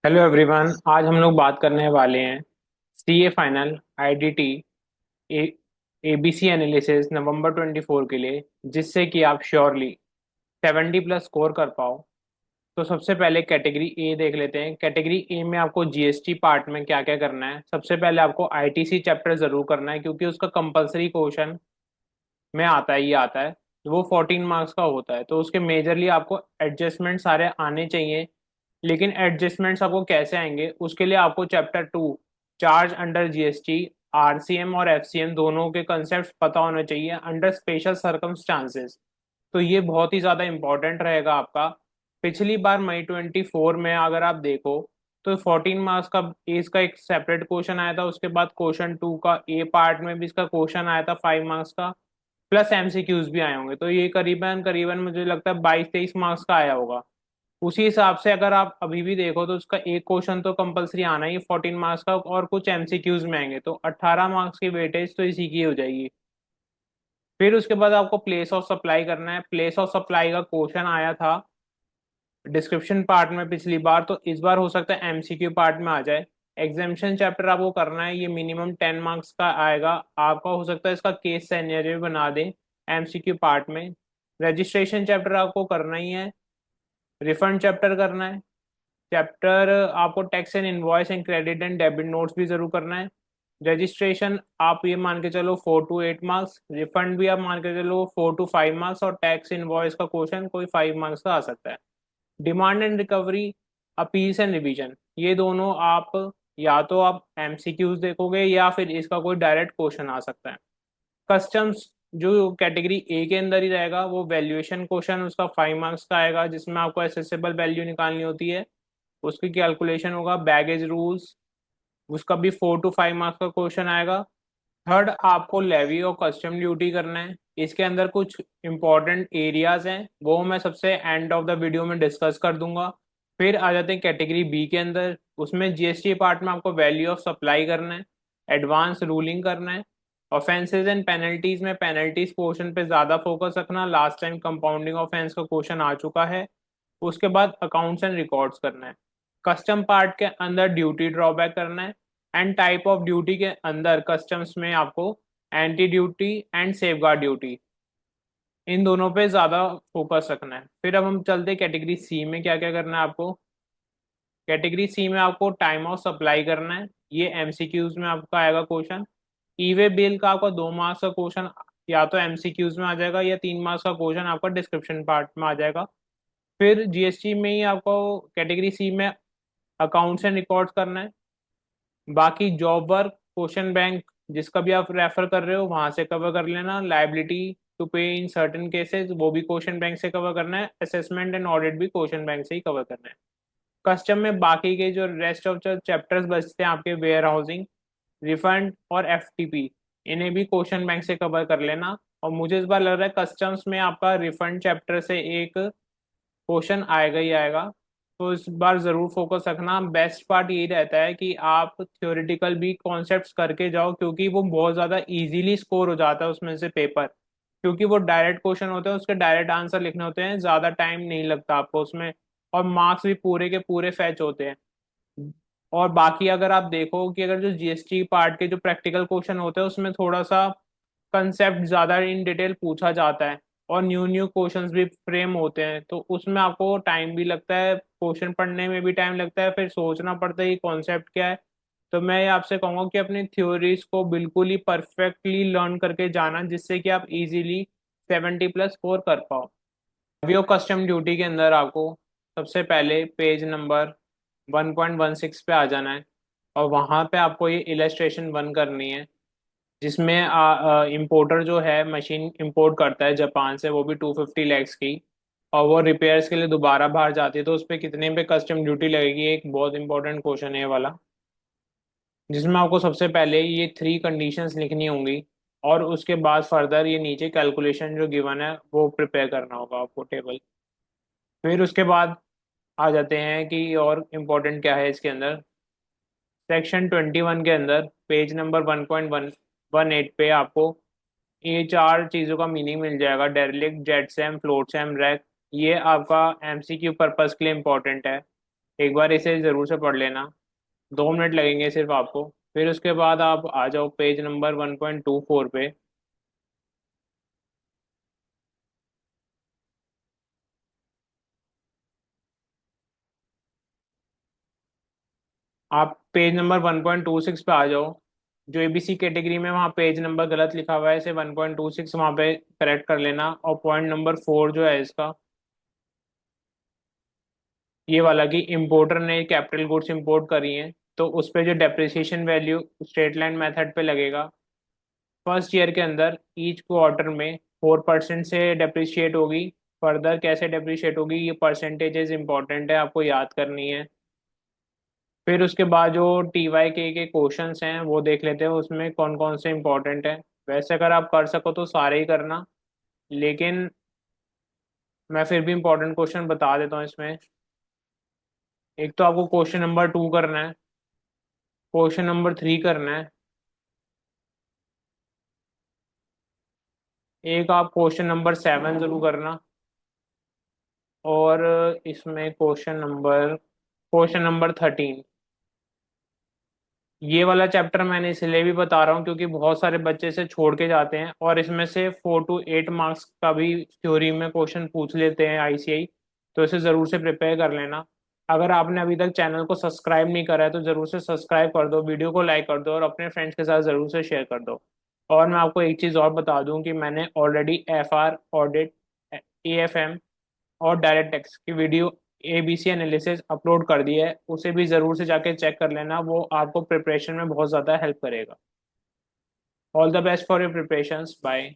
Hello everyone. आज हम लोग बात करने वाले हैं सीए फाइनल आईडीटी ए एबीसी एनालिसिस नवंबर 24 के लिए, जिससे कि आप श्योरली 70 प्लस स्कोर कर पाओ। तो सबसे पहले कैटेगरी ए देख लेते हैं। कैटेगरी ए में आपको जीएसटी पार्ट में क्या क्या करना है। सबसे पहले आपको आईटीसी चैप्टर जरूर करना है, क्योंकि उसका कंपलसरी क्वेश्चन में आता है, ये आता है। वो 14 मार्क्स का होता है, तो उसके मेजरली आपको एडजस्टमेंट सारे आने चाहिए। लेकिन एडजस्टमेंट्स आपको कैसे आएंगे, उसके लिए आपको chapter 2 charge under GST, RCM और एफसीएम दोनों के कंसेप्ट पता होने चाहिए अंडर स्पेशल सर्कमस्टांसेस। तो ये बहुत ही ज्यादा इंपॉर्टेंट रहेगा आपका। पिछली बार मई 24 में अगर आप देखो तो 14 मार्क्स का इसका एक सेपरेट क्वेश्चन आया था। उसके बाद क्वेश्चन 2 का ए पार्ट में भी इसका क्वेश्चन आया था 5 मार्क्स का, प्लस एमसीक्यूज भी आए होंगे। तो ये करीबन करीबन मुझे लगता है 22-23 मार्क्स का आया होगा। उसी हिसाब से अगर आप अभी भी देखो तो उसका एक क्वेश्चन तो कंपलसरी आना ही 14 मार्क्स का, और कुछ एमसीक्यूज में आएंगे, तो 18 मार्क्स की वेटेज तो इसी की हो जाएगी। फिर उसके बाद आपको प्लेस ऑफ सप्लाई करना है। प्लेस ऑफ सप्लाई का क्वेश्चन आया था डिस्क्रिप्शन पार्ट में पिछली बार, तो इस बार हो सकता है एमसीक्यू पार्ट में आ जाए। एग्जामिशन चैप्टर आपको करना है, ये मिनिमम 10 मार्क्स का आएगा आपका। हो सकता है इसका केस सिनेरियो बना दें एमसीक्यू पार्ट में। रजिस्ट्रेशन चैप्टर आपको करना ही है। रिफंड चैप्टर करना है। चैप्टर आपको tax and invoice and credit and debit notes भी जरूर करना है। रजिस्ट्रेशन आप ये मान के चलो 4 to 8 मार्क्स, रिफंड भी आप मान के चलो 4 to 5 मार्क्स, और टैक्स इनवॉइस का क्वेश्चन कोई 5 मार्क्स का आ सकता है। Demand and recovery, appeals and revision, ये दोनों आप या तो आप एमसीक्यूज देखोगे या फिर इसका कोई डायरेक्ट क्वेश्चन आ सकता है। कस्टम्स जो कैटेगरी ए के अंदर ही रहेगा, वो वैल्यूएशन क्वेश्चन उसका 5 मार्क्स का आएगा, जिसमें आपको एसेसेबल वैल्यू निकालनी होती है। उसकी कैलकुलेशन होगा। बैगेज रूल्स, उसका भी 4 to 5 मार्क्स का क्वेश्चन आएगा। थर्ड, आपको लेवी और कस्टम ड्यूटी करना है। इसके अंदर कुछ इंपॉर्टेंट एरियाज हैं, वो मैं सबसे एंड ऑफ द वीडियो में डिस्कस कर दूंगा। फिर आ जाते हैं कैटेगरी बी के अंदर। उसमें जीएसटी पार्ट में आपको वैल्यू ऑफ सप्लाई करना है, एडवांस रूलिंग करना है। ऑफेंसेज एंड पेनल्टीज में पेनल्टीज पोर्शन पे ज्यादा फोकस रखना, लास्ट टाइम कंपाउंडिंग ऑफेंस का क्वेश्चन आ चुका है। उसके बाद अकाउंट्स एंड रिकॉर्ड्स करना है। कस्टम पार्ट के अंदर ड्यूटी ड्रॉबैक करना है। एंड टाइप ऑफ ड्यूटी के अंदर कस्टम्स में आपको anti duty and safeguard duty, इन दोनों पे ज्यादा फोकस रखना है। फिर अब हम चलते हैं कैटेगरी सी में क्या क्या करना है आपको। कैटेगरी सी में आपको टाइम ऑफ सप्लाई करना है। ये एमसीक्यूज में आपका आएगा क्वेश्चन। ई वे बिल का आपका 2 मार्क्स का क्वेश्चन या तो एमसीक्यूज में आ जाएगा, या 3 मार्क्स का क्वेश्चन आपका डिस्क्रिप्शन पार्ट में आ जाएगा। फिर जीएसटी में ही आपको कैटेगरी सी में अकाउंट्स एंड रिकॉर्ड्स करना है। बाकी जॉब वर्क, क्वेश्चन बैंक जिसका भी आप रेफर कर रहे हो वहां से कवर कर लेना। लाइबिलिटी टू पे इन सर्टेन केसेस, वो भी क्वेश्चन बैंक से कवर करना है। असेसमेंट एंड ऑडिट भी क्वेश्चन बैंक से ही कवर करना है। कस्टम में बाकी के जो रेस्ट ऑफ जो चैप्टर्स बचते हैं आपके, वेयर हाउसिंग, रिफंड और एफटीपी, इन्हें भी क्वेश्चन बैंक से कवर कर लेना। और मुझे इस बार लग रहा है कस्टम्स में आपका रिफंड चैप्टर से एक क्वेश्चन आएगा ही आएगा। तो इस बार जरूर फोकस रखना। बेस्ट पार्ट यही रहता है कि आप थ्योरेटिकल भी कॉन्सेप्ट्स करके जाओ, क्योंकि वो बहुत ज़्यादा इजीली स्कोर हो जाता है उसमें से पेपर, क्योंकि वो डायरेक्ट क्वेश्चन होते हैं, उसके डायरेक्ट आंसर लिखने होते हैं, ज़्यादा टाइम नहीं लगता आपको उसमें। और मार्क्स भी पूरे के पूरे फैच होते हैं। और बाकी अगर आप देखो कि अगर जो जीएसटी पार्ट के जो प्रैक्टिकल क्वेश्चन होते हैं उसमें थोड़ा सा कंसेप्ट ज़्यादा इन डिटेल पूछा जाता है, और न्यू न्यू क्वेश्चंस भी फ्रेम होते हैं, तो उसमें आपको टाइम भी लगता है, क्वेश्चन पढ़ने में भी टाइम लगता है, फिर सोचना पड़ता है कि कॉन्सेप्ट क्या है। तो मैं आपसे कहूँगा कि अपनी थ्योरीज को बिल्कुल ही परफेक्टली लर्न करके जाना, जिससे कि आप इजीली 70 प्लस स्कोर कर पाओ। रिव्यू कस्टम ड्यूटी के अंदर आपको सबसे पहले पेज नंबर 1.16 पे आ जाना है, और वहाँ पे आपको ये इलस्ट्रेशन 1 करनी है, जिसमें इम्पोर्टर जो है मशीन इंपोर्ट करता है जापान से, वो भी 250 लैक्स की, और वो रिपेयर्स के लिए दोबारा बाहर जाती है, तो उस पर कितने पे कस्टम ड्यूटी लगेगी, एक बहुत इंपॉर्टेंट क्वेश्चन है ये वाला। जिसमें आपको सबसे पहले ये 3 कंडीशंस लिखनी होंगी, और उसके बाद फर्दर ये नीचे कैलकुलेशन जो गिवन है वो प्रिपेयर करना होगा आपको टेबल। फिर उसके बाद आ जाते हैं कि और इम्पोर्टेंट क्या है इसके अंदर। सेक्शन 21 के अंदर पेज नंबर 1.118 पे आपको ये 4 चीज़ों का मीनिंग मिल जाएगा। डेरिलिक्ट, jet Sam, float Sam, rack. ये आपका एमसीक्यू पर्पस के लिए इम्पोर्टेंट है। एक बार इसे ज़रूर से पढ़ लेना। 2 मिनट लगेंगे सिर्फ आपको। फिर उसके बाद आप आ जाओ पेज नंबर 1.24 पे। आप पेज नंबर 1.26 पे आ जाओ। जो एबीसी कैटेगरी में वहाँ पेज नंबर गलत लिखा हुआ है, इसे 1.26 वहाँ पे करेक्ट कर लेना। और पॉइंट नंबर 4 जो है इसका, ये वाला कि इम्पोर्टर ने कैपिटल गुड्स इंपोर्ट करी हैं, तो उस पे जो depreciation value straight line method पे लगेगा। फर्स्ट ईयर के अंदर ईच क्वार्टर में 4% से डेप्रिशिएट होगी। फर्दर कैसे डेप्रिशिएट होगी, ये परसेंटेजेस इंपॉर्टेंट है, आपको याद करनी है। फिर उसके बाद जो TYK के क्वेश्चंस हैं वो देख लेते हैं, उसमें कौन कौन से इंपॉर्टेंट हैं। वैसे अगर आप कर सको तो सारे ही करना, लेकिन मैं फिर भी इंपॉर्टेंट क्वेश्चन बता देता हूँ इसमें। एक तो आपको क्वेश्चन नंबर 2 करना है, क्वेश्चन नंबर 3 करना है, एक आप क्वेश्चन नंबर 7 जरूर करना, और इसमें क्वेश्चन नंबर 13। ये वाला चैप्टर मैंने इसलिए भी बता रहा हूँ क्योंकि बहुत सारे बच्चे से छोड़ के जाते हैं, और इसमें से 4 to 8 मार्क्स का भी थ्योरी में क्वेश्चन पूछ लेते हैं ICI। तो इसे ज़रूर से प्रिपेयर कर लेना। अगर आपने अभी तक चैनल को सब्सक्राइब नहीं करा है तो ज़रूर से सब्सक्राइब कर दो, वीडियो को लाइक कर दो, और अपने फ्रेंड्स के साथ ज़रूर से शेयर कर दो। और मैं आपको एक चीज़ और बता दूं कि मैंने ऑलरेडी FR ऑडिट, AFM और डायरेक्ट टैक्स की वीडियो ABC एनालिसिस अपलोड कर दी है, उसे भी ज़रूर से जाके चेक कर लेना, वो आपको प्रिपरेशन में बहुत ज़्यादा हेल्प करेगा। All the best for your preparations, bye.